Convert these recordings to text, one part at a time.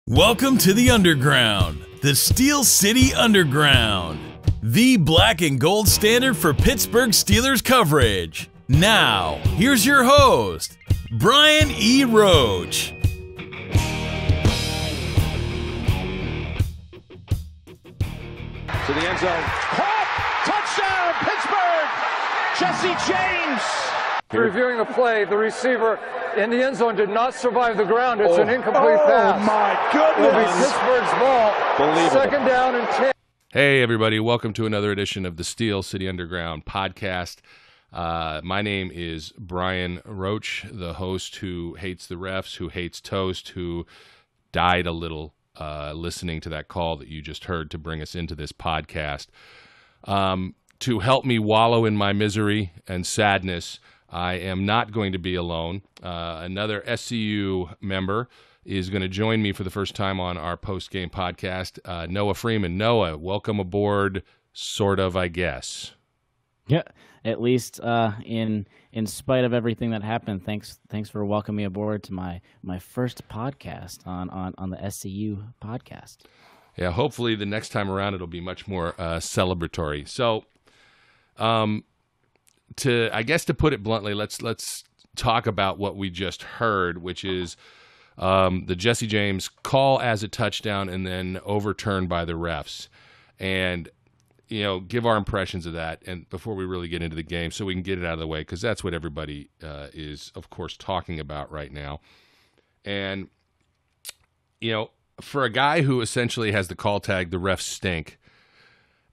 Welcome to the Underground, the Steel City Underground, the black and gold standard for Pittsburgh Steelers coverage. Now, here's your host, Brian E. Roach. To the end zone. Caught! Touchdown, Pittsburgh! Jesse James! Reviewing the play, the receiver in the end zone did not survive the ground. It's an incomplete pass. Oh, my goodness! It'll be Pittsburgh's ball. Believable. Second down and 10. Hey, everybody. Welcome to another edition of the Steel City Underground podcast. My name is Brian Roach, the host who hates the refs, who hates toast, who died a little listening to that call that you just heard to bring us into this podcast. To help me wallow in my misery and sadness, I am not going to be alone. Another SCU member is going to join me for the first time on our post-game podcast, Noah Freeman. Noah, welcome aboard, sort of, I guess. Yeah, at least in spite of everything that happened, thanks for welcoming me aboard to my first podcast on the SCU podcast. Yeah, hopefully the next time around it'll be much more celebratory. So, to put it bluntly, let's talk about what we just heard, which is the Jesse James call as a touchdown and then overturned by the refs, and give our impressions of that, and before we really get into the game, so we can get it out of the way, because that's what everybody is, of course, talking about right now. And for a guy who essentially has the call tag, the refs stink.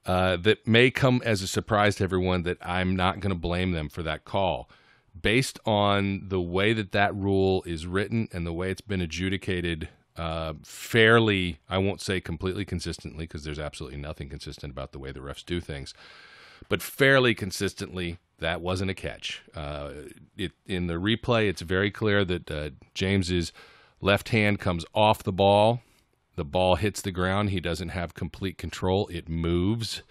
That may come as a surprise to everyone that I'm not going to blame them for that call. Based on the way that rule is written and the way it's been adjudicated fairly, I won't say completely consistently, because there's absolutely nothing consistent about the way the refs do things, but fairly consistently, that wasn't a catch. In the replay, it's very clear that James's left hand comes off the ball. The ball hits the ground. He doesn't have complete control. It moves.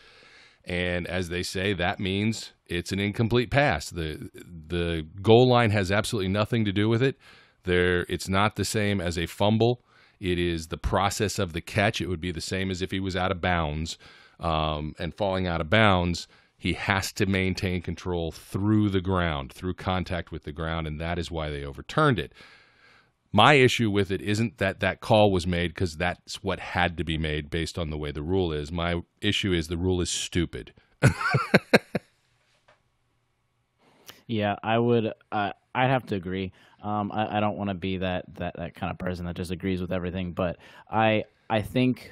And as they say, that means it's an incomplete pass. The goal line has absolutely nothing to do with it. It's not the same as a fumble. It is the process of the catch. It would be the same as if he was out of bounds. And falling out of bounds, he has to maintain control through the ground, through contact with the ground, and that is why they overturned it. My issue with it isn't that call was made, because that's what had to be made based on the way the rule is. My issue is the rule is stupid. Yeah, I'd have to agree. I don't want to be that kind of person that just agrees with everything, but I think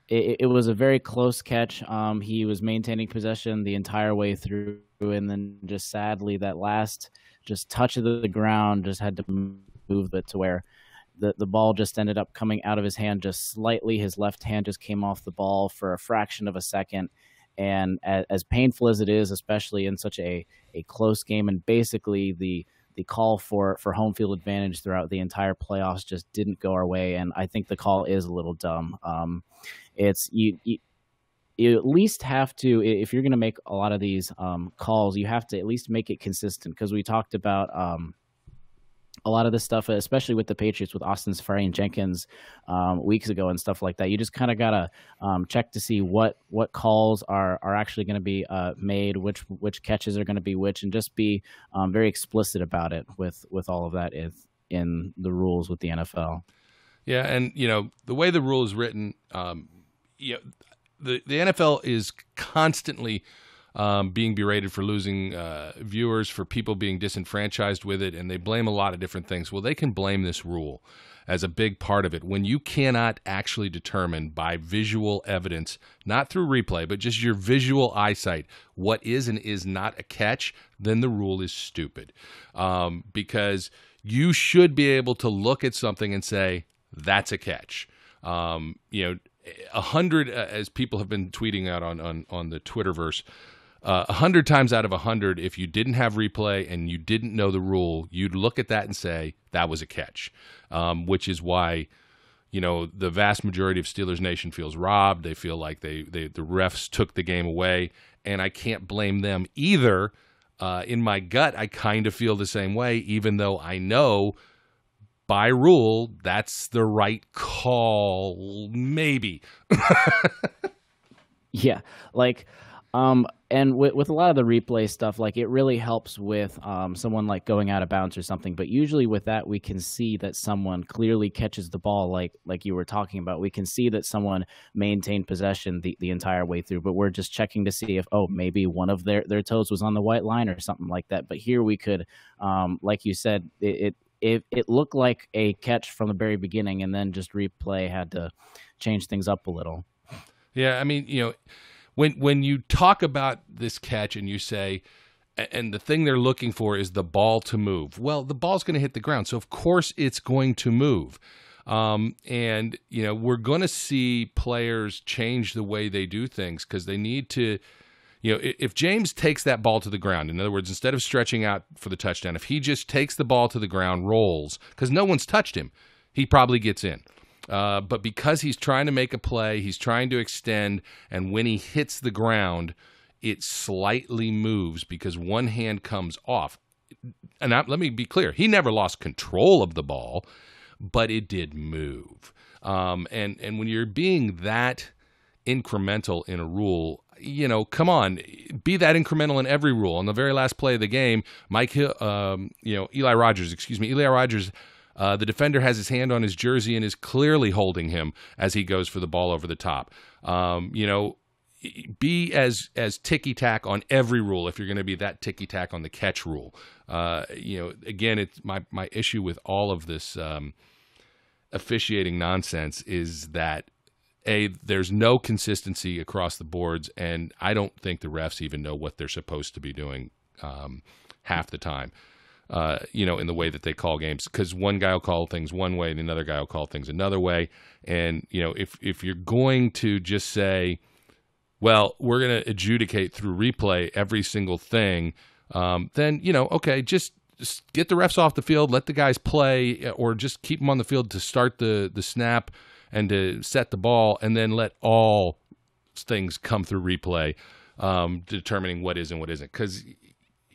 it was a very close catch. He was maintaining possession the entire way through, and then just sadly that last just touch of the ground just had to move it to where the ball just ended up coming out of his hand just slightly. His left hand just came off the ball for a fraction of a second. And as painful as it is, especially in such a close game, and basically the call for home field advantage throughout the entire playoffs just didn't go our way. And I think the call is a little dumb. It's you at least have to, if you're going to make a lot of these calls, you have to at least make it consistent, because we talked about a lot of this stuff, especially with the Patriots, with Austin Safari and Jenkins weeks ago and stuff like that. You just kind of got to check to see what calls are actually going to be made, which catches are going to be which, and just be very explicit about it with all of that in the rules with the NFL. Yeah, and the way the rule is written, the NFL is constantly being berated for losing viewers, for people being disenfranchised with it, and they blame a lot of different things. Well, they can blame this rule as a big part of it. When you cannot actually determine by visual evidence, not through replay, but just your visual eyesight, what is and is not a catch, then the rule is stupid. Because you should be able to look at something and say, that's a catch. 100, as people have been tweeting out on the Twitterverse, 100 times out of 100, if you didn't have replay and you didn't know the rule, you'd look at that and say that was a catch, which is why the vast majority of Steelers Nation feels robbed. They feel like the refs took the game away, and I can't blame them either. In my gut, I kind of feel the same way, even though I know by rule, that's the right call, maybe. Yeah, like, and with a lot of the replay stuff, like it really helps with someone like going out of bounds or something. But usually with that, we can see that someone clearly catches the ball, like you were talking about. We can see that someone maintained possession the entire way through. But we're just checking to see if, maybe one of their toes was on the white line or something like that. But here we could, like you said, it looked like a catch from the very beginning, and then just replay had to change things up a little. Yeah, I mean, when you talk about this catch and you say, and the thing they're looking for is the ball to move. Well, the ball's going to hit the ground, so of course it's going to move. And, we're going to see players change the way they do things because they need to, if James takes that ball to the ground, in other words, instead of stretching out for the touchdown, if he just takes the ball to the ground, rolls, because no one's touched him, he probably gets in. But because he's trying to make a play, he's trying to extend, and when he hits the ground, it slightly moves because one hand comes off. And let me be clear, he never lost control of the ball, but it did move. And when you're being that incremental in a rule, come on, be that incremental in every rule. On the very last play of the game, Eli Rogers, the defender has his hand on his jersey and is clearly holding him as he goes for the ball over the top. Be as ticky-tack on every rule if you're going to be that ticky-tack on the catch rule. Again, it's my issue with all of this officiating nonsense is that, there's no consistency across the boards, and I don't think the refs even know what they're supposed to be doing half the time. In the way that they call games, because one guy will call things one way and another guy will call things another way. And, if you're going to just say, well, we're going to adjudicate through replay every single thing, then, okay, just get the refs off the field, let the guys play, or just keep them on the field to start the snap and to set the ball, and then let all things come through replay, determining what is and what isn't. Because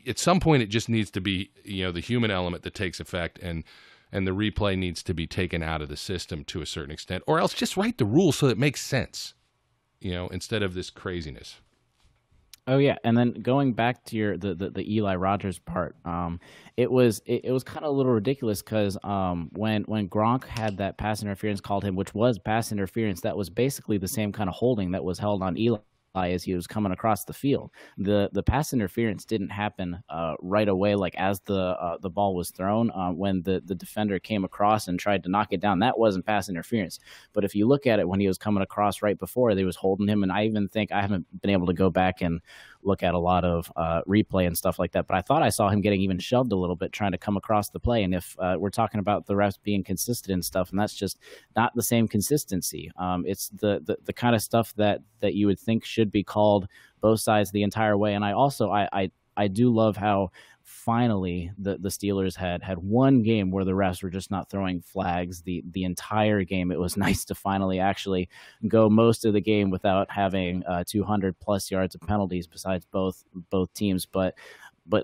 at some point, it just needs to be, the human element that takes effect, and the replay needs to be taken out of the system to a certain extent, or else just write the rules so it makes sense, instead of this craziness. Oh yeah, and then going back to the Eli Rogers part, it was kind of a little ridiculous because when Gronk had that pass interference called him, which was pass interference, that was basically the same kind of holding that was held on Eli as he was coming across the field. The pass interference didn't happen right away, like as the ball was thrown. When the defender came across and tried to knock it down, that wasn't pass interference. But if you look at it when he was coming across right before, they was holding him, and I even think I haven't been able to go back and look at a lot of replay and stuff like that, but I thought I saw him getting even shoved a little bit trying to come across the play. And if we're talking about the refs being consistent and stuff, and that's just not the same consistency. It's the kind of stuff that you would think should be called both sides the entire way. And I do love how finally the Steelers had one game where the refs were just not throwing flags the entire game. It was nice to finally actually go most of the game without having 200 plus yards of penalties besides both teams. But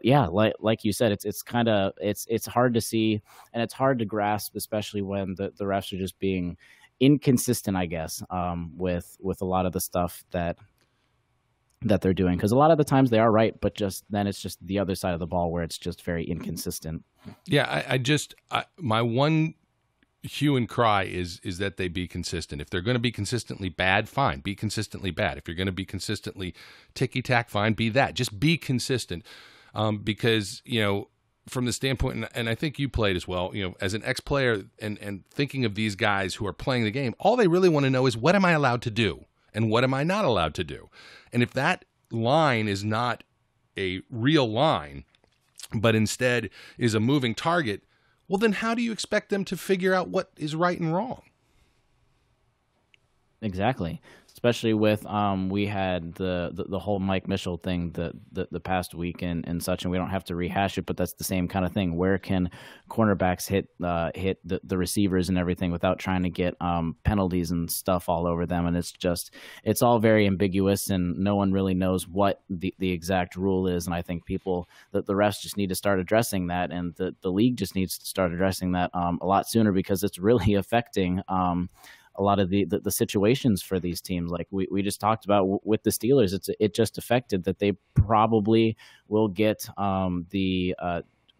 yeah, like you said, it's kind of it's hard to see, and it's hard to grasp, especially when the refs are just being inconsistent, I guess, with a lot of the stuff that they're doing, because a lot of the times they are right, but just then it's just the other side of the ball where it's just very inconsistent. Yeah, my one hue and cry is that they be consistent. If they're going to be consistently bad, fine, be consistently bad. If you're going to be consistently ticky-tack, fine, be that. Just be consistent, because from the standpoint, and I think you played as well, as an ex-player and thinking of these guys who are playing the game, all they really want to know is, what am I allowed to do and what am I not allowed to do? And if that line is not a real line, but instead is a moving target, well, then how do you expect them to figure out what is right and wrong? Exactly. Especially with we had the whole Mike Mitchell thing the past week and such, and we don't have to rehash it, but that's the same kind of thing. Where can cornerbacks hit the receivers and everything without trying to get penalties and stuff all over them? And it's all very ambiguous, and no one really knows what the exact rule is. And I think the refs just need to start addressing that, and the league just needs to start addressing that a lot sooner, because it's really affecting a lot of the situations for these teams. Like we just talked about with the Steelers, it just affected that they probably will get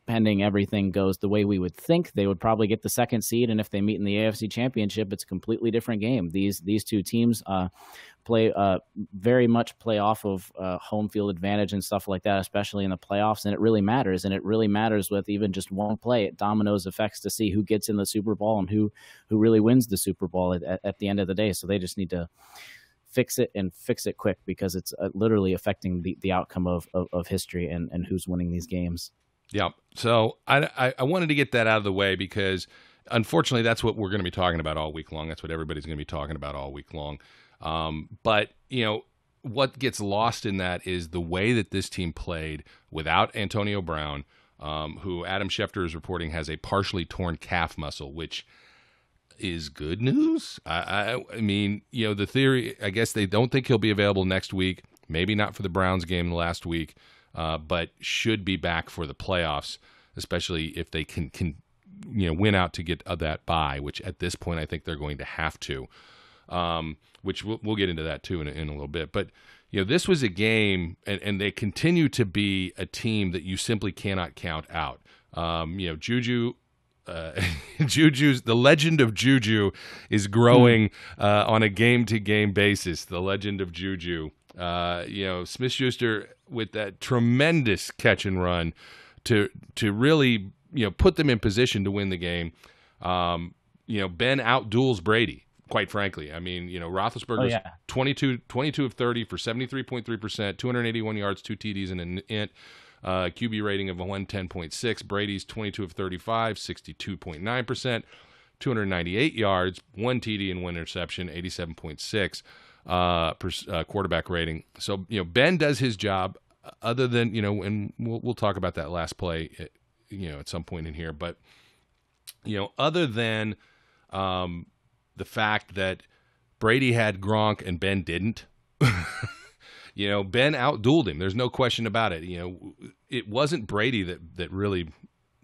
pending everything goes the way we would think, they would probably get the second seed. And if they meet in the AFC Championship, it's a completely different game. These two teams very much play off of home field advantage and stuff like that, especially in the playoffs. And it really matters. And it really matters with even just one play. It dominoes effects to see who gets in the Super Bowl and who really wins the Super Bowl at the end of the day. So they just need to fix it and fix it quick, because it's literally affecting the outcome of history and who's winning these games. Yeah. So I wanted to get that out of the way, because unfortunately that's what we're going to be talking about all week long. That's what everybody's going to be talking about all week long. But, what gets lost in that is the way that this team played without Antonio Brown, who Adam Schefter is reporting has a partially torn calf muscle, which is good news. I mean, the theory, I guess they don't think he'll be available next week, maybe not for the Browns game last week, but should be back for the playoffs, especially if they can win out to get that bye, which at this point I think they're going to have to, which we'll get into that too in a little bit. But this was a game, and they continue to be a team that you simply cannot count out. Juju. The legend of Juju is growing on a game-to-game basis. The legend of Juju. Smith-Schuster with that tremendous catch and run to really put them in position to win the game. Ben outduels Brady, quite frankly. I mean, Roethlisberger's 22 of 30 for 73.3%, 281 yards, 2 TDs, and an int. QB rating of 110.6. Brady's 22 of 35, 62.9%, 298 yards, 1 TD and 1 interception, 87.6 quarterback rating. So Ben does his job. Other than and we'll talk about that last play, at some point in here. But other than the fact that Brady had Gronk and Ben didn't. Ben outdueled him. There's no question about it. It wasn't Brady that really,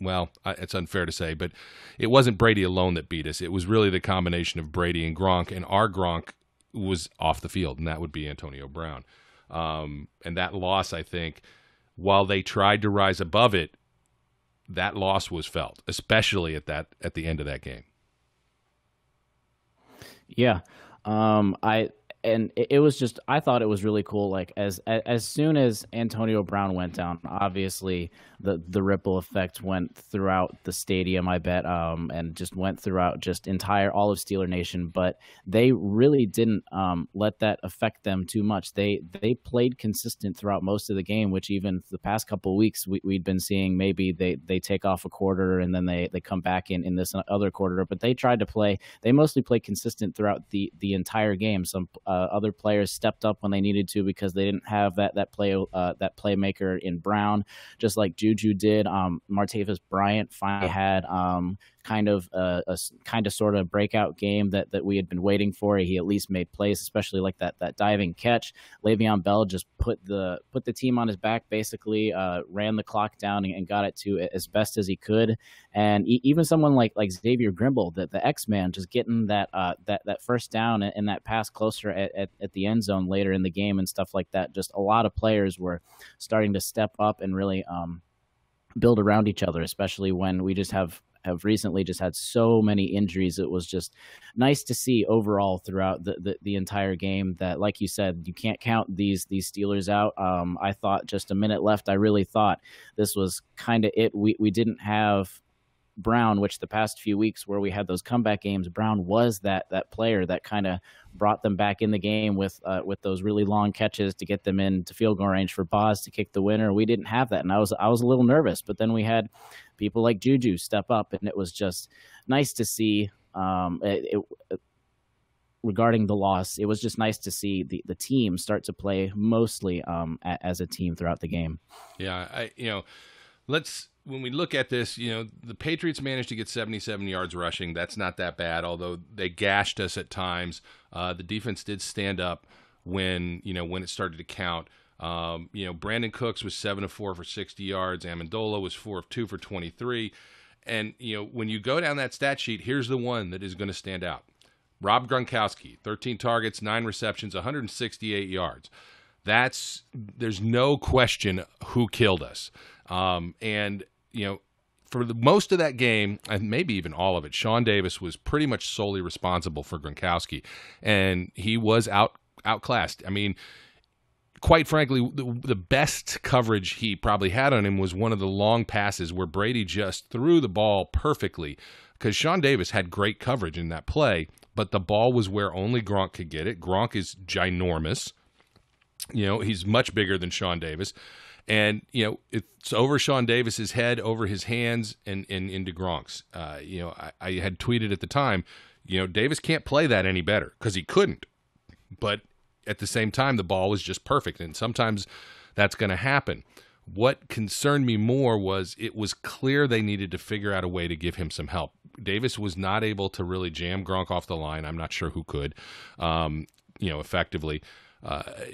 well, it's unfair to say, but it wasn't Brady alone that beat us. It was really the combination of Brady and Gronk, and our Gronk was off the field, and that would be Antonio Brown. And that loss, I think, while they tried to rise above it, that loss was felt, especially at the end of that game. Yeah. It was just, I thought it was really cool. Like as soon as Antonio Brown went down, obviously the ripple effect went throughout the stadium, I bet, and just went throughout just all of Steeler Nation. But they really didn't let that affect them too much. They played consistent throughout most of the game, which even the past couple of weeks we'd been seeing maybe they take off a quarter and then they come back in this other quarter. But they tried to play. They mostly played consistent throughout the entire game. Some other players stepped up when they needed to because they didn't have that playmaker in Brown, just like Juju did. Martavis Bryant finally had kind of sort of breakout game that we had been waiting for. He at least made plays, especially like that diving catch. Le'Veon Bell just put the team on his back, basically ran the clock down and got it to as best as he could. And even someone like Xavier Grimble, the X-Man, just getting that first down and that pass closer at the end zone later in the game and stuff like that. Just a lot of players were starting to step up and really build around each other, especially when we just have recently just had so many injuries. It was just nice to see overall throughout the entire game that, like you said, you can't count these Steelers out. I thought just a minute left, I really thought this was kind of it. We didn't have Brown, which the past few weeks where we had those comeback games, Brown was that player that kind of brought them back in the game with those really long catches to get them into field goal range for Boz to kick the winner. We didn't have that, and I was a little nervous. But then we had people like Juju step up, and it was just nice to see. regarding the loss, it was just nice to see the team start to play mostly as a team throughout the game. Yeah, when we look at this, the Patriots managed to get 77 yards rushing. That's not that bad, although they gashed us at times. The defense did stand up when it started to count. Brandon Cooks was 7 of 4 for 60 yards. Amendola was 4 of 2 for 23. And, when you go down that stat sheet, here's the one that is going to stand out. Rob Gronkowski, 13 targets, 9 receptions, 168 yards. There's no question who killed us. For most of that game, and maybe even all of it, Sean Davis was pretty much solely responsible for Gronkowski, and he was outclassed. I mean, quite frankly, the best coverage he probably had on him was one of the long passes where Brady just threw the ball perfectly, because Sean Davis had great coverage in that play, but the ball was where only Gronk could get it. Gronk is ginormous. He's much bigger than Sean Davis. And, it's over Sean Davis's head, over his hands, and into Gronk's. I had tweeted at the time, Davis can't play that any better, because he couldn't. But at the same time, the ball was just perfect, and sometimes that's going to happen. What concerned me more was it was clear they needed to figure out a way to give him some help. Davis was not able to really jam Gronk off the line. I'm not sure who could, effectively.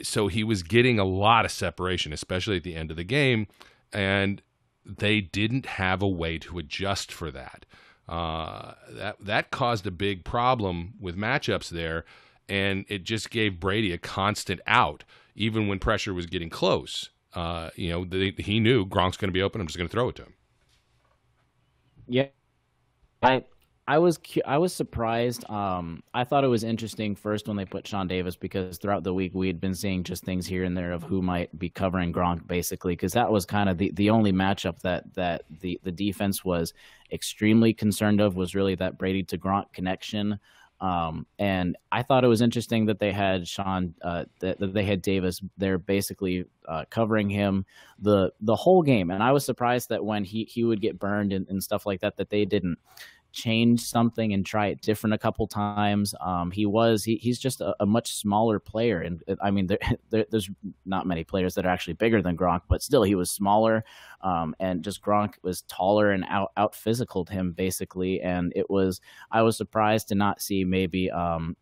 So he was getting a lot of separation, especially at the end of the game, and they didn't have a way to adjust for that. That caused a big problem with matchups there, and it just gave Brady a constant out, even when pressure was getting close. He knew Gronk's going to be open. I'm just going to throw it to him. Yeah, I was surprised. I thought it was interesting first when they put Sean Davis, because throughout the week we had been seeing just things here and there of who might be covering Gronk, basically, because that was kind of the only matchup that the defense was extremely concerned of, was really that Brady to Gronk connection. And I thought it was interesting that they had that they had Davis there basically covering him the whole game. And I was surprised that when he would get burned and stuff like that they didn't change something and try it different a couple times. He's just a much smaller player, and I mean there's not many players that are actually bigger than Gronk, but still he was smaller, and just Gronk was taller and out physicaled him basically. And I was surprised to not see maybe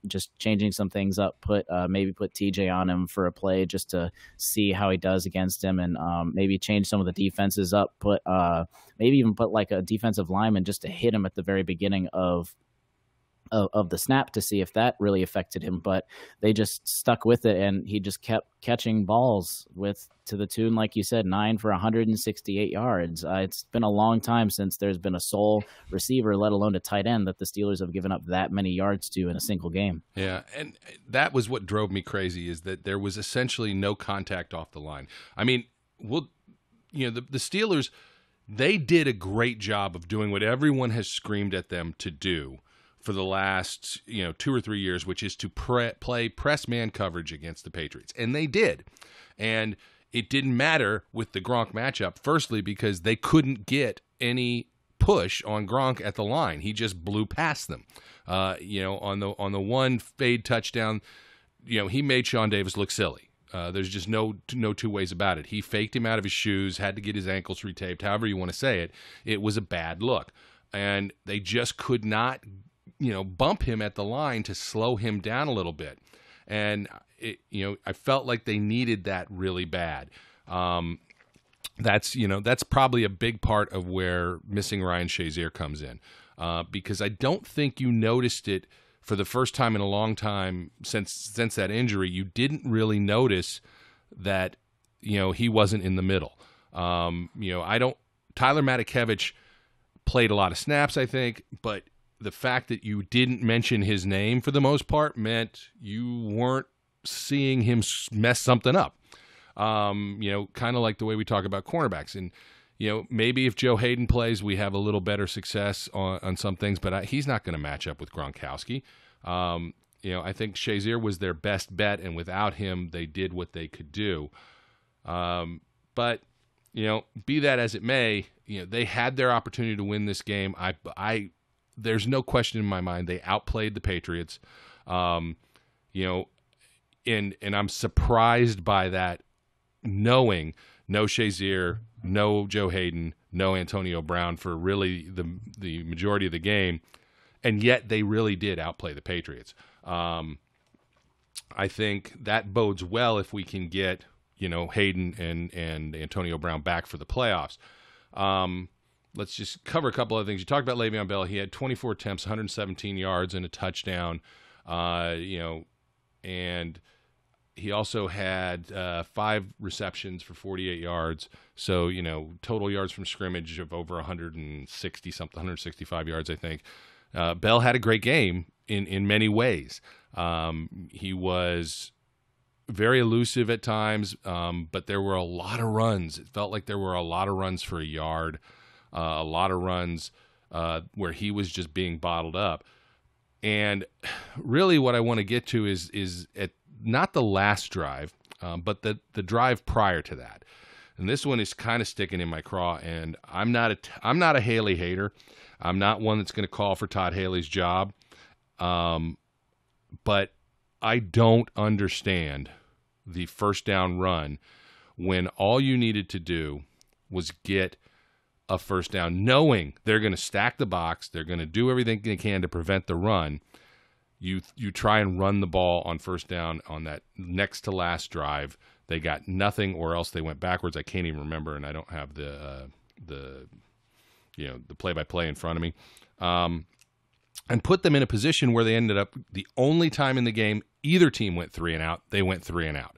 just changing some things up, maybe put TJ on him for a play just to see how he does against him, and maybe change some of the defenses up, maybe even put like a defensive lineman just to hit him at the very beginning of the snap to see if that really affected him. But they just stuck with it, and he just kept catching balls to the tune, like you said, 9 for 168 yards. It's been a long time since there's been a sole receiver, let alone a tight end, that the Steelers have given up that many yards to in a single game. Yeah, and that was what drove me crazy, is that there was essentially no contact off the line. I mean, the Steelers, they did a great job of doing what everyone has screamed at them to do for the last 2 or 3 years, which is to play press man coverage against the Patriots. And they did. And it didn't matter with the Gronk matchup, firstly, because they couldn't get any push on Gronk at the line. He just blew past them. On the one fade touchdown, he made Sean Davis look silly. There's just no two ways about it. He faked him out of his shoes, had to get his ankles retaped, however you want to say it. It was a bad look. And they just could not, bump him at the line to slow him down a little bit. And, I felt like they needed that really bad. That's probably a big part of where missing Ryan Shazier comes in, because I don't think you noticed it for the first time in a long time since that injury. You didn't really notice that, he wasn't in the middle. Tyler Matakevich played a lot of snaps, I think, but the fact that you didn't mention his name for the most part meant you weren't seeing him mess something up. Kind of like the way we talk about cornerbacks. And, maybe if Joe Hayden plays, we have a little better success on some things, but he's not going to match up with Gronkowski. I think Shazier was their best bet, and without him, they did what they could do. But, be that as it may, they had their opportunity to win this game. there's no question in my mind they outplayed the Patriots. And I'm surprised by that, knowing no Shazier, no Joe Hayden, no Antonio Brown for really the majority of the game, and yet they really did outplay the Patriots. I think that bodes well if we can get Hayden and Antonio Brown back for the playoffs. Let's just cover a couple other things. You talked about Le'Veon Bell. He had 24 attempts, 117 yards, and a touchdown. And he also had 5 receptions for 48 yards. So, total yards from scrimmage of over 160-something, 165 yards, I think. Bell had a great game in many ways. He was very elusive at times, but there were a lot of runs. It felt like there were a lot of runs for a yard, a lot of runs where he was just being bottled up. And really what I want to get to is at not the last drive, but the drive prior to that. And this one is kind of sticking in my craw, and I'm not a Haley hater. I'm not one that's going to call for Todd Haley's job. But I don't understand the first down run when all you needed to do was get a first down, knowing they're going to stack the box, they're going to do everything they can to prevent the run. You try and run the ball on first down on that next to last drive. They got nothing, or else they went backwards. I can't even remember, and I don't have the play-by-play in front of me. And put them in a position where they ended up, the only time in the game either team went 3 and out, they went 3 and out.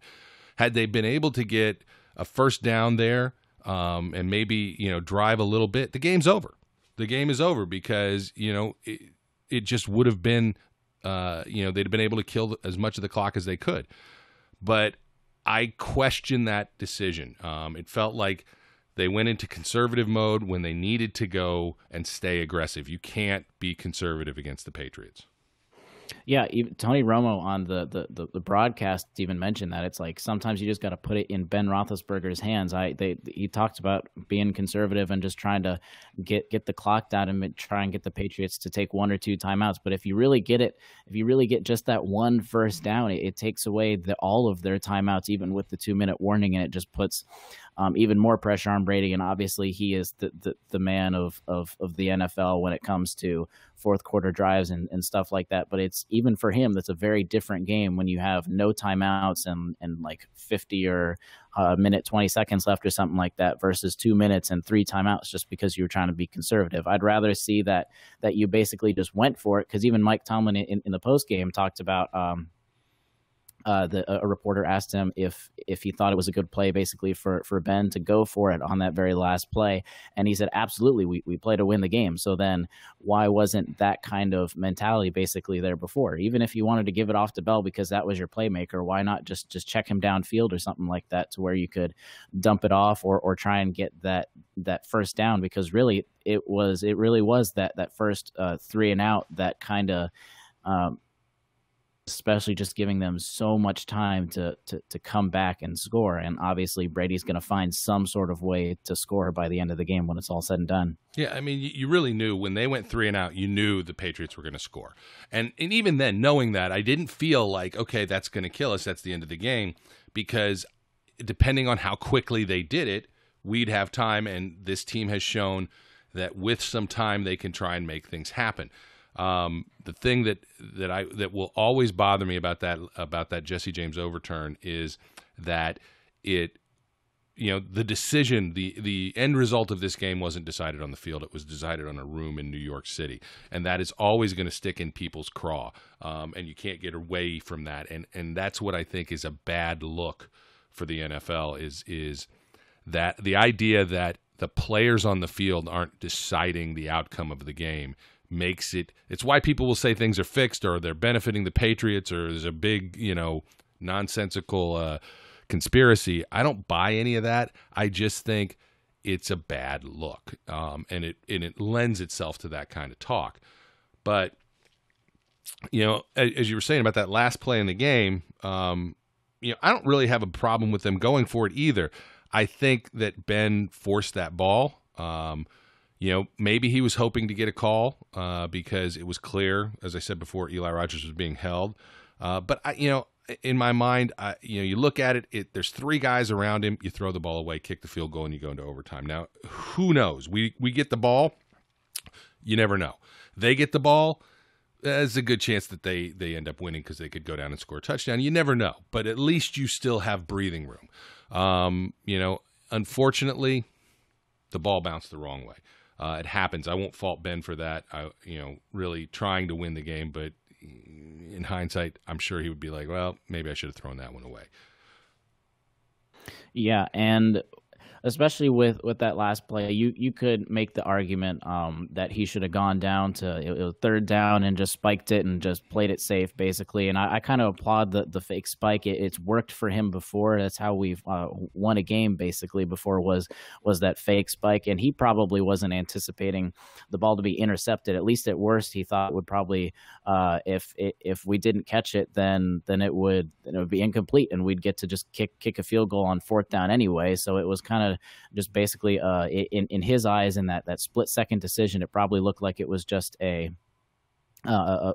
Had they been able to get a first down there and maybe drive a little bit, the game's over. The game is over because it just would have been they'd have been able to kill as much of the clock as they could. But I question that decision. It felt like they went into conservative mode when they needed to go and stay aggressive. You can't be conservative against the Patriots. Yeah, even Tony Romo on the broadcast even mentioned that. It's like sometimes you just got to put it in Ben Roethlisberger's hands. He talked about being conservative and just trying to get the clock down and try and get the Patriots to take 1 or 2 timeouts. But if you really get just that one first down, it takes away all of their timeouts, even with the 2-minute warning, and it just puts even more pressure on Brady. And obviously, he is the man of the NFL when it comes to fourth quarter drives and stuff like that. But it's even for him, that's a very different game when you have no timeouts and like 50 or a minute 20 seconds left or something like that versus 2 minutes and 3 timeouts just because you were trying to be conservative. I'd rather see that you basically just went for it, because even Mike Tomlin in the post game talked about a reporter asked him if he thought it was a good play basically for Ben to go for it on that very last play. And he said, absolutely, we play to win the game. So then why wasn't that kind of mentality basically there before? Even if you wanted to give it off to Bell because that was your playmaker, why not just check him downfield or something like that to where you could dump it off or try and get that first down? Because really it really was that first 3 and out that kind of especially just giving them so much time to come back and score. And obviously Brady's going to find some sort of way to score by the end of the game when it's all said and done. Yeah, I mean, you really knew when they went 3 and out, you knew the Patriots were going to score. And even then, knowing that, I didn't feel like, okay, that's going to kill us, that's the end of the game, because depending on how quickly they did it, we'd have time, and this team has shown that with some time they can try and make things happen. The thing that will always bother me about that Jesse James overturn is that the decision, the end result of this game wasn't decided on the field. It was decided on a room in New York City, and that is always going to stick in people's craw. And you can't get away from that. And that's what I think is a bad look for the NFL is that the idea that the players on the field aren't deciding the outcome of the game makes it's why people will say things are fixed or they're benefiting the Patriots or there's a big, nonsensical conspiracy. I don't buy any of that. I just think it's a bad look. And it lends itself to that kind of talk. But, as you were saying about that last play in the game, I don't really have a problem with them going for it either. I think that Ben forced that ball. maybe he was hoping to get a call because it was clear, as I said before, Eli Rogers was being held. But in my mind, you look at it. There's 3 guys around him. You throw the ball away, kick the field goal, and you go into overtime. Now, who knows? We get the ball. You never know. They get the ball. There's a good chance that they end up winning because they could go down and score a touchdown. You never know. But at least you still have breathing room. Unfortunately, the ball bounced the wrong way. It happens. I won't fault Ben for that. Really trying to win the game, but in hindsight, I'm sure he would be like, well, maybe I should have thrown that one away. Yeah, and especially with that last play, you could make the argument that he should have gone down to it was 3rd down and just spiked it and just played it safe, basically. And I kind of applaud the fake spike. It's worked for him before. That's how we've won a game, basically, before was that fake spike. And he probably wasn't anticipating the ball to be intercepted. At least at worst, he thought it would probably, if we didn't catch it, then it would be incomplete and we'd get to just kick a field goal on 4th down anyway. So it was kind of just basically in his eyes, in that split-second decision, it probably looked like it was just a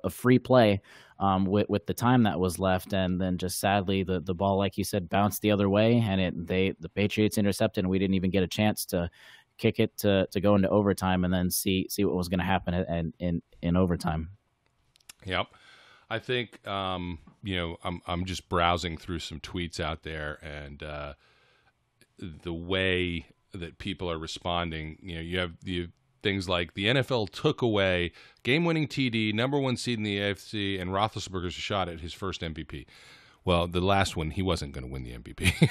free play with the time that was left, and then just sadly the ball, like you said, bounced the other way, and the Patriots intercepted, and we didn't even get a chance to kick it to go into overtime and then see what was going to happen in overtime. Yep. I think I'm just browsing through some tweets out there, and the way that people are responding, you have things like the NFL took away game-winning TD, number 1 seed in the AFC, and Roethlisberger's shot at his first MVP. Well, the last one, he wasn't going to win the MVP.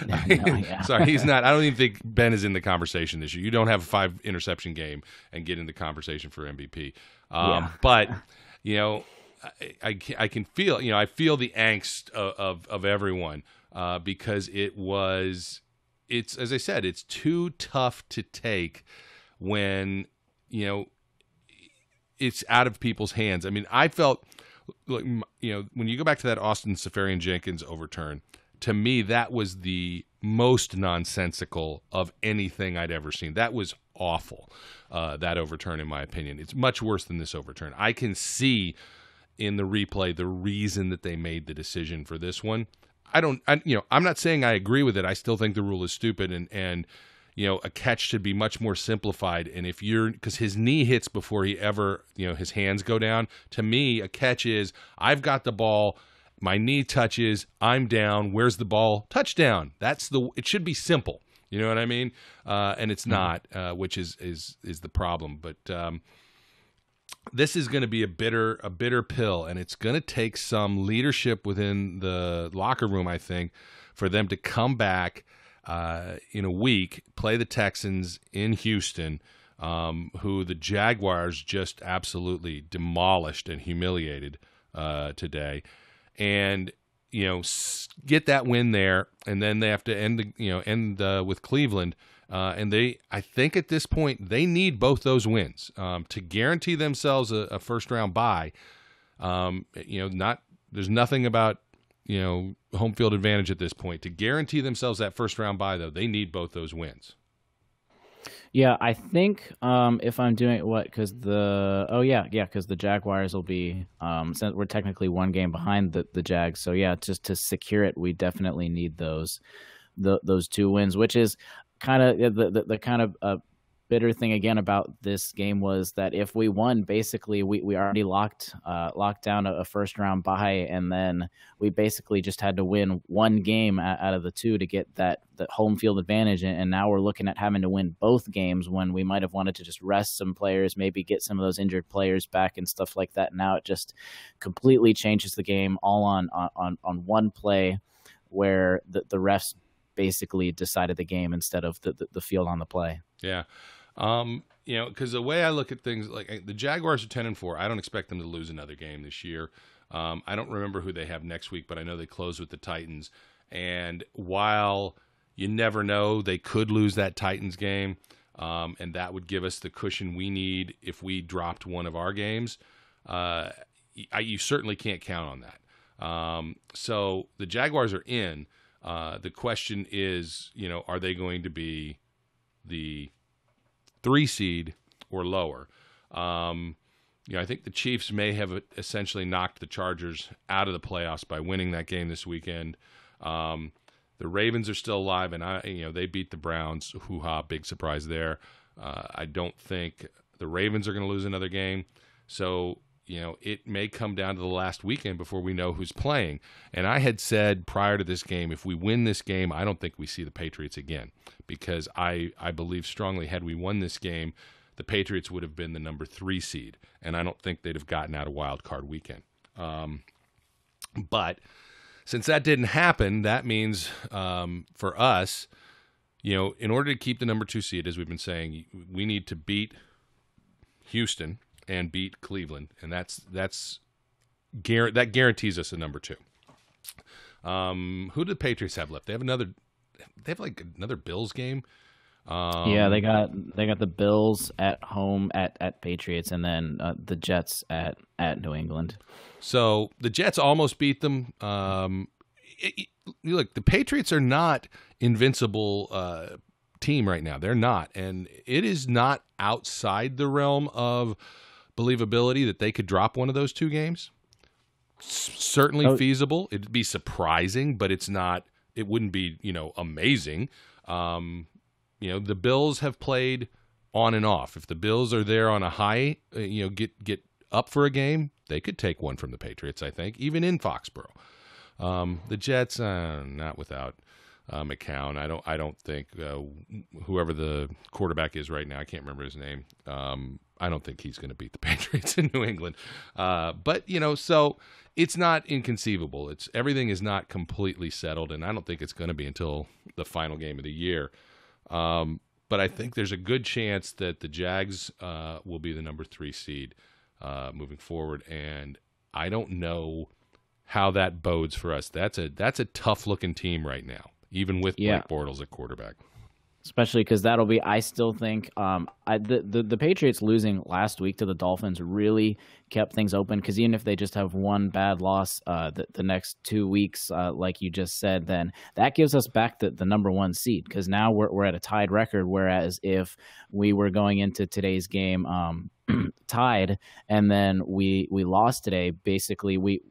Yeah. Sorry, he's not. I don't even think Ben is in the conversation this year. You don't have a 5-interception game and get in the conversation for MVP. But, I can feel, I feel the angst of everyone. Because it's as I said, it's too tough to take when, it's out of people's hands. I mean, I felt like, when you go back to that Austin Seferian-Jenkins overturn, to me, that was the most nonsensical of anything I'd ever seen. That was awful, that overturn, in my opinion. It's much worse than this overturn. I can see in the replay the reason that they made the decision for this one. I'm not saying I agree with it. I still think the rule is stupid, and a catch should be much more simplified. And because his knee hits before he ever, his hands go down. To me, a catch is, I've got the ball, my knee touches, I'm down, where's the ball? Touchdown. It should be simple. You know what I mean? And it's not, which is the problem. But this is going to be a bitter pill, and it's going to take some leadership within the locker room, I think, for them to come back in a week, play the Texans in Houston, who the Jaguars just absolutely demolished and humiliated today, and get that win there, and then they have to end with Cleveland. And I think at this point, they need both those wins to guarantee themselves a first-round bye. There's nothing about, home field advantage at this point. To guarantee themselves that first-round bye, though, they need both those wins. Yeah, I think if I'm doing because the Jaguars will be since we're technically 1 game behind the Jags. So yeah, just to secure it, we definitely need those 2 wins, which is kind of the kind of bitter thing again about this game was that if we won, basically we already locked down a first round bye, and then we basically just had to win 1 game out of the 2 to get the home field advantage, and now we're looking at having to win both games when we might have wanted to just rest some players, maybe get some of those injured players back and stuff like that. Now it just completely changes the game all on one play where the refs basically decided the game instead of the field on the play. Yeah. Because the way I look at things, like the Jaguars are 10-4. I don't expect them to lose another game this year. I don't remember who they have next week, but I know they close with the Titans. And while you never know, they could lose that Titans game, and that would give us the cushion we need if we dropped one of our games. You certainly can't count on that. So the Jaguars are in. The question is, are they going to be the 3 seed or lower. I think the Chiefs may have essentially knocked the Chargers out of the playoffs by winning that game this weekend. The Ravens are still alive, and they beat the Browns. Hoo-ha, big surprise there. I don't think the Ravens are going to lose another game. So, it may come down to the last weekend before we know who's playing. And I had said prior to this game, if we win this game, I don't think we see the Patriots again, because I believe strongly had we won this game, the Patriots would have been the number 3 seed, and I don't think they'd have gotten out of wild card weekend. But since that didn't happen, that means for us, in order to keep the number 2 seed, as we've been saying, we need to beat Houston and beat Cleveland, and that guarantees us a number 2. Who do the Patriots have left? They have another Bills game. They got the Bills at home at Patriots, and then the Jets at New England. So the Jets almost beat them. Look, the Patriots are not invincible team right now. They're not, and it is not outside the realm of believability that they could drop one of those 2 games. Certainly feasible. It'd be surprising, but it's not. It wouldn't be amazing. The Bills have played on and off. If the Bills are there on a high, get up for a game, they could take one from the Patriots, I think, even in Foxborough. The Jets, not without McCown. I don't think whoever the quarterback is right now, I can't remember his name. I don't think he's going to beat the Patriots in New England. But so it's not inconceivable. Everything is not completely settled, and I don't think it's going to be until the final game of the year. But I think there's a good chance that the Jags will be the number 3 seed moving forward, and I don't know how that bodes for us. That's a tough looking team right now, even with Blake Bortles at quarterback. Especially because that'll be, I still think, the Patriots losing last week to the Dolphins really kept things open, because even if they just have one bad loss the next 2 weeks, like you just said, then that gives us back the number 1 seed, because now we're at a tied record, whereas if we were going into today's game tied and then we lost today, basically we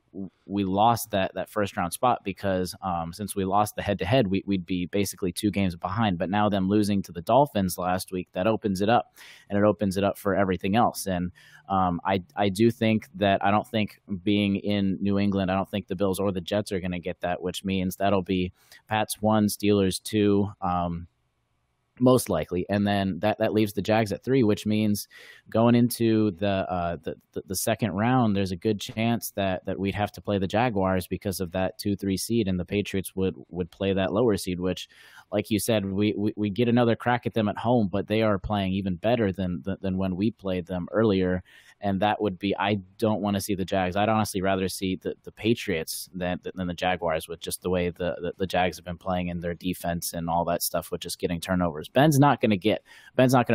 lost that first round spot, because since we lost the head-to-head, we'd be basically 2 games behind. But now them losing to the Dolphins last week, that opens it up, and it opens it up for everything else. And I do think that, I don't think being in New England, I don't think the Bills or the Jets are going to get that, which means that'll be Pats 1, Steelers 2, most likely, and then that leaves the Jags at 3, which means going into the second round, there's a good chance that we'd have to play the Jaguars because of that 2-3 seed, and the Patriots would play that lower seed, which, like you said, we get another crack at them at home, but they are playing even better than when we played them earlier. And that would be, I don't want to see the Jags. I'd honestly rather see the Patriots than the Jaguars, with just the way the Jags have been playing in their defense and all that stuff, with just getting turnovers. Ben's not going to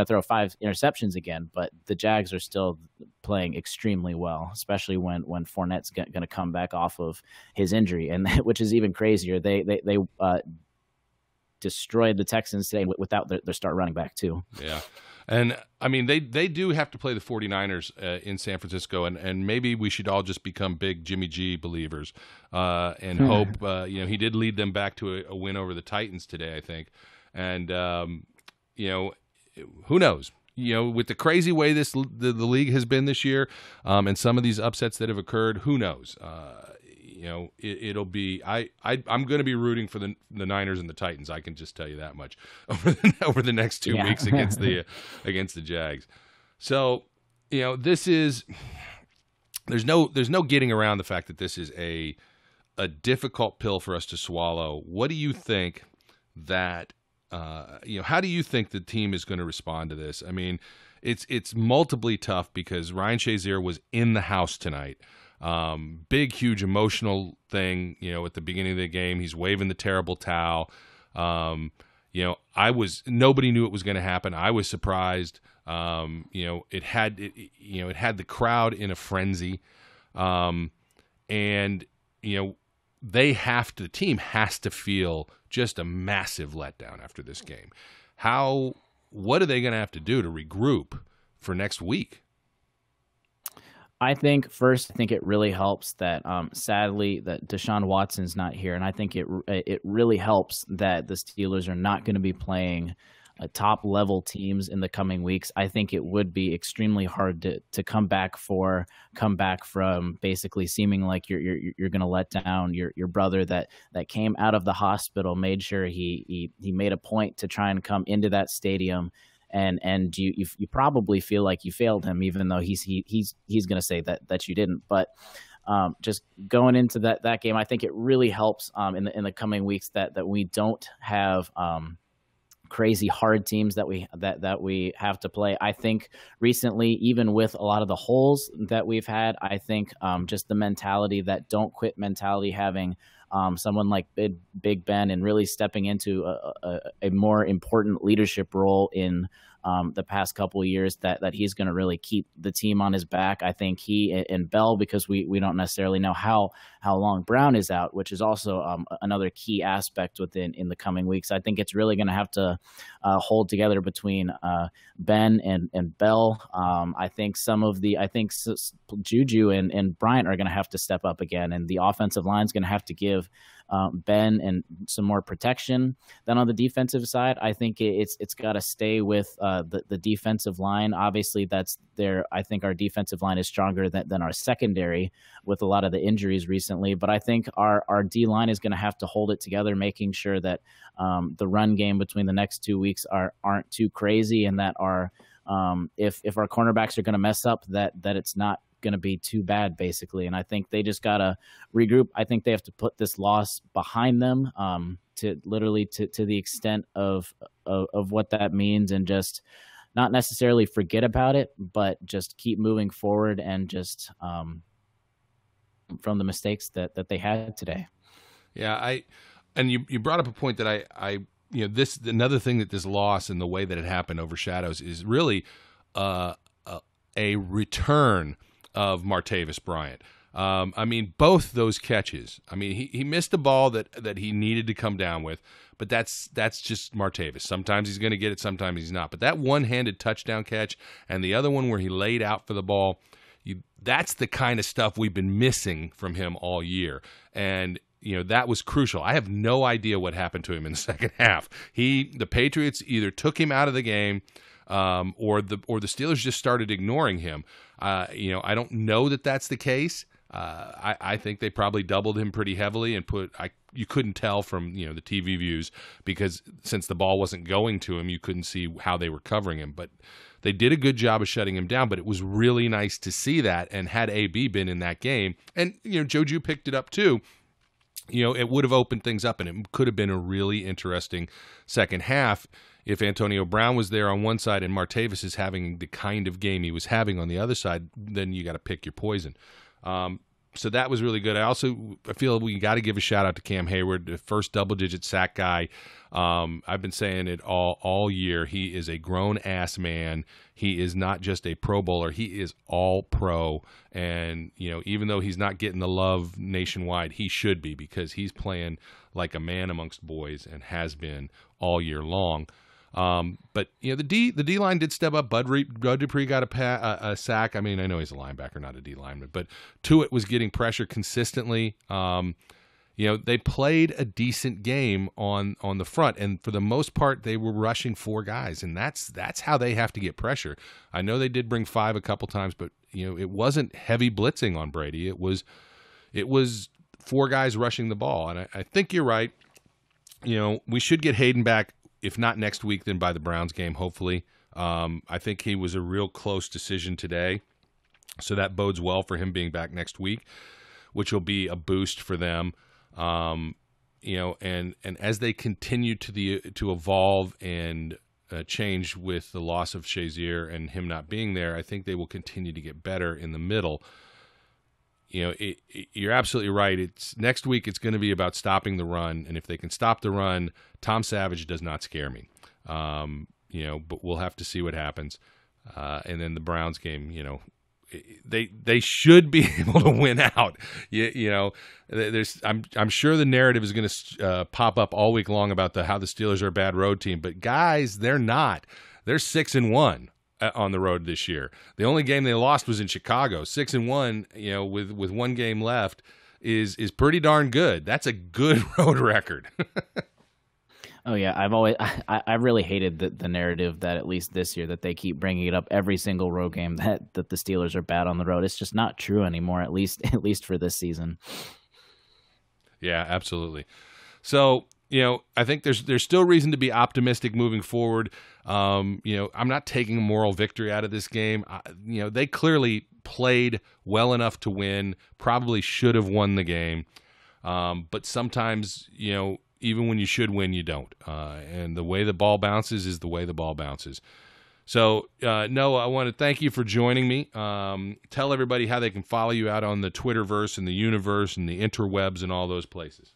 throw 5 interceptions again, but the Jags are still playing extremely well, especially when Fournette's going to come back off of his injury, and which is even crazier. They destroyed the Texans today without their star running back too. Yeah. And, I mean, they do have to play the 49ers in San Francisco, and maybe we should all just become big Jimmy G believers and hope. He did lead them back to a win over the Titans today, I think. And, who knows? With the crazy way the league has been this year, and some of these upsets that have occurred, who knows? It'll be I'm going to be rooting for the Niners and the Titans. I can just tell you that much over the next 2 weeks against the Jags. So this is there's no getting around the fact that this is a difficult pill for us to swallow. What do you think that how do you think the team is going to respond to this? I mean, it's multiply tough because Ryan Shazier was in the house tonight. Big, huge emotional thing, at the beginning of the game. He's waving the terrible towel. Nobody knew it was going to happen. I was surprised. It had the crowd in a frenzy. The team has to feel just a massive letdown after this game. what are they going to have to do to regroup for next week? I think it really helps that sadly that Deshaun Watson's not here, and I think it really helps that the Steelers are not going to be playing top level teams in the coming weeks. I think it would be extremely hard to come back from basically seeming like you're going to let down your brother that came out of the hospital, made sure he made a point to try and come into that stadium. And you probably feel like you failed him, even though he's going to say that you didn't. But just going into that game, I think it really helps in the coming weeks that we don't have crazy hard teams that we have to play. I think recently, even with a lot of the holes that we've had, I think just the mentality, that don't quit mentality, having someone like Big Ben and really stepping into a more important leadership role in the past couple of years, that he's going to really keep the team on his back. I think he and Bell, because we don't necessarily know how long Brown is out, which is also another key aspect in the coming weeks. I think it's really going to have to hold together between Ben and Bell. I think Juju and Bryant are going to have to step up again, and the offensive line is going to have to give Ben and some more protection. Then on the defensive side, I think it's got to stay with the defensive line. Obviously, that's there. I think our defensive line is stronger than our secondary with a lot of the injuries recently. But I think our D line is going to have to hold it together, making sure that the run game between the next 2 weeks aren't too crazy, and that if our cornerbacks are going to mess up, that it's not going to be too bad, basically. And I think they just got to regroup. I think they have to put this loss behind them to the extent of what that means, and just not necessarily forget about it, but just keep moving forward and just from the mistakes that they had today. Yeah, and you brought up a point that I this another thing that this loss and the way that it happened overshadows is really a return of Martavis Bryant. I mean, both those catches. I mean, he missed a ball that he needed to come down with, but that's just Martavis. Sometimes he's going to get it, sometimes he's not. But that one-handed touchdown catch and the other one where he laid out for the ball, that's the kind of stuff we've been missing from him all year. And that was crucial. I have no idea what happened to him in the second half. The Patriots either took him out of the game, or the Steelers just started ignoring him. I don't know that that's the case. I think they probably doubled him pretty heavily and you couldn't tell from the TV views, because since the ball wasn't going to him, you couldn't see how they were covering him. But they did a good job of shutting him down. But it was really nice to see that. And had AB been in that game, and Juju picked it up too, it would have opened things up, and it could have been a really interesting second half if Antonio Brown was there on one side and Martavis is having the kind of game he was having on the other side. Then you got to pick your poison. So that was really good. I feel we got to give a shout out to Cam Hayward, the first double-digit sack guy. I've been saying it all year. He is a grown-ass man. He is not just a Pro Bowler. He is all pro. And, even though he's not getting the love nationwide, he should be, because he's playing like a man amongst boys and has been all year long. But the D line did step up. Bud Dupree got a sack. I mean, I know he's a linebacker, not a D lineman, but Tuitt was getting pressure consistently. They played a decent game on the front, and for the most part, they were rushing 4 guys, and that's how they have to get pressure. I know they did bring 5 a couple times, but it wasn't heavy blitzing on Brady. It was 4 guys rushing the ball, and I think you're right. We should get Hayden back. If not next week, then by the Browns game, hopefully. I think he was a real close decision today, so that bodes well for him being back next week, which will be a boost for them. And as they continue to evolve and change with the loss of Shazier and him not being there, I think they will continue to get better in the middle. You're absolutely right. Next week it's going to be about stopping the run, and if they can stop the run, Tom Savage does not scare me. But we'll have to see what happens. And then the Browns game, they should be able to win out. I'm sure the narrative is going to pop up all week long about how the Steelers are a bad road team, but guys, they're not. They're 6-1 on the road this year. The only game they lost was in Chicago. 6-1, with one game left is pretty darn good. That's a good road record. Oh yeah, I really hated the narrative that at least this year that they keep bringing it up every single road game that the Steelers are bad on the road. It's just not true anymore. At least for this season. Yeah, absolutely. So I think there's still reason to be optimistic moving forward. I'm not taking a moral victory out of this game. They clearly played well enough to win. Probably should have won the game, but sometimes even when you should win, you don't. And the way the ball bounces is the way the ball bounces. So, Noah, I want to thank you for joining me. Tell everybody how they can follow you out on the Twitterverse and the universe and the interwebs and all those places.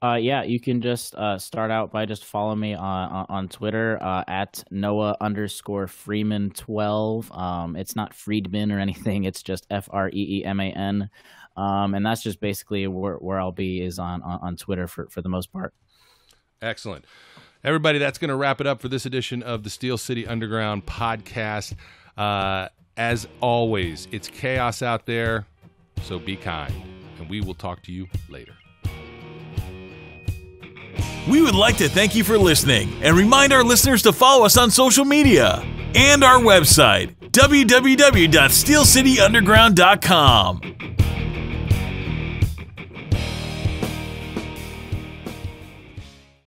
Yeah, you can just start out by just following me on Twitter at Noah_Freeman12. It's not Friedman or anything. It's just FREEMAN. And that's just basically where I'll be is on Twitter for the most part. Excellent. Everybody, that's going to wrap it up for this edition of the Steel City Underground podcast. As always, it's chaos out there, so be kind. And we will talk to you later. We would like to thank you for listening and remind our listeners to follow us on social media and our website, www.steelcityunderground.com.